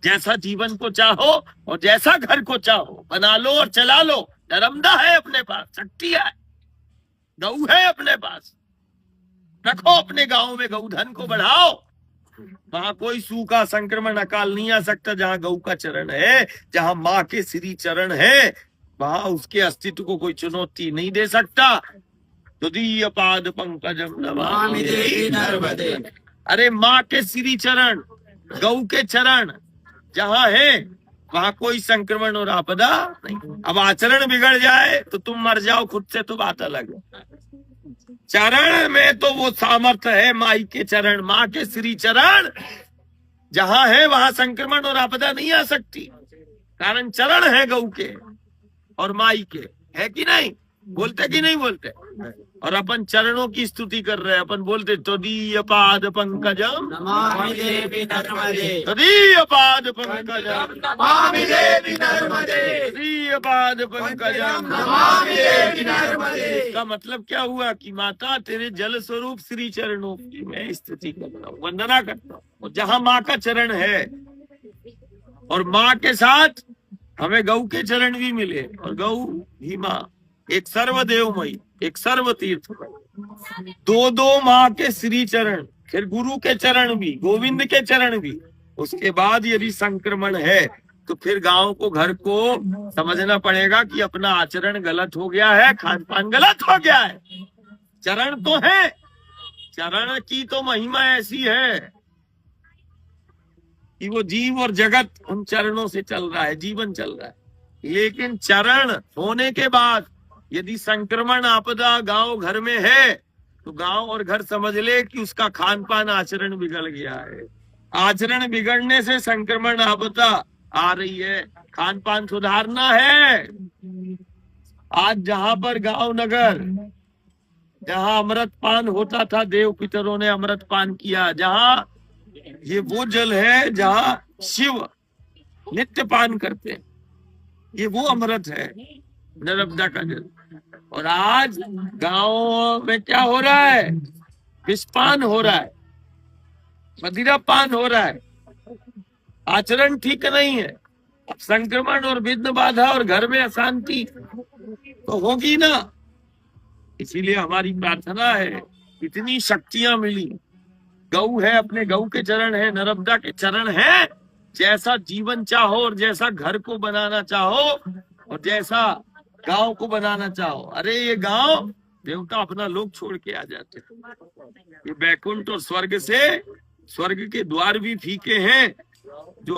जैसा जीवन को चाहो और जैसा घर को चाहो बना लो और चला लो। नर्मदा है अपने पास, शक्ति है, गऊ है अपने पास, रखो अपने गांव में, गौधन को बढ़ाओ। वहां कोई सूखा संक्रमण अकाल नहीं आ सकता जहां गऊ का चरण है, जहां माँ के श्री चरण है, वहां उसके अस्तित्व को कोई चुनौती नहीं दे सकता। तुदीय पाद पंकजम नमामि देवी नर्मदे। अरे माँ के श्री चरण, गऊ के चरण जहां है वहां कोई संक्रमण और आपदा नहीं। अब आचरण बिगड़ जाए तो तुम मर जाओ खुद से, तो बात अलग है। चरण में तो वो सामर्थ्य है, माई के चरण, माँ के श्री चरण जहां है वहां संक्रमण और आपदा नहीं आ सकती, कारण चरण है गऊ के और माई के, है कि नहीं? बोलते कि नहीं बोलते? और अपन चरणों की स्तुति कर रहे हैं, अपन बोलते तदीय पाद पंकजम नमामि देवी नर्मदे। तदीय पाद पंकजम नमामि देवी नर्मदे। तदीय पाद पंकजम नमामि देवी नर्मदे। इसका मतलब क्या हुआ कि माता तेरे जल स्वरूप श्री चरणों की मैं स्तुति करता हूँ, वंदना करता हूँ। और जहाँ माँ का चरण है और माँ के साथ हमें गऊ के चरण भी मिले, और गऊ ही माँ, एक सर्वदेवमयी, एक सर्व तीर्थमयी, दो माँ के श्री चरण, फिर गुरु के चरण भी, गोविंद के चरण भी। उसके बाद यदि संक्रमण है तो फिर गांव को, घर को समझना पड़ेगा कि अपना आचरण गलत हो गया है, खान पान गलत हो गया है। चरण तो है, चरण की तो महिमा ऐसी है कि वो जीव और जगत उन चरणों से चल रहा है, जीवन चल रहा है। लेकिन चरण होने के बाद यदि संक्रमण आपदा गांव घर में है तो गांव और घर समझ ले कि उसका खान पान आचरण बिगड़ गया है। आचरण बिगड़ने से संक्रमण आपदा आ रही है, खान पान सुधारना है। आज जहां पर गांव नगर, जहां अमृत पान होता था, देव पितरों ने अमृत पान किया, जहां ये वो जल है जहां शिव नित्य पान करते हैं, ये वो अमृत है, नर्मदा का जल। और आज गांव में क्या हो रहा है? विषपान हो रहा है, मदिरा पान हो रहा है, आचरण ठीक नहीं है। अब संक्रमण और विघ्न बाधा और घर में अशांति तो होगी ना। इसीलिए हमारी प्रार्थना है, इतनी शक्तियां मिली, गऊ है, अपने गऊ के चरण है, नर्मदा के चरण है, जैसा जीवन चाहो और जैसा घर को बनाना चाहो और जैसा गांव को बनाना चाहो। अरे ये गांव देवता अपना लोक छोड़ के आ जाते हैं, ये बैकुंठ और स्वर्ग से, स्वर्ग के द्वार भी फीके हैं जो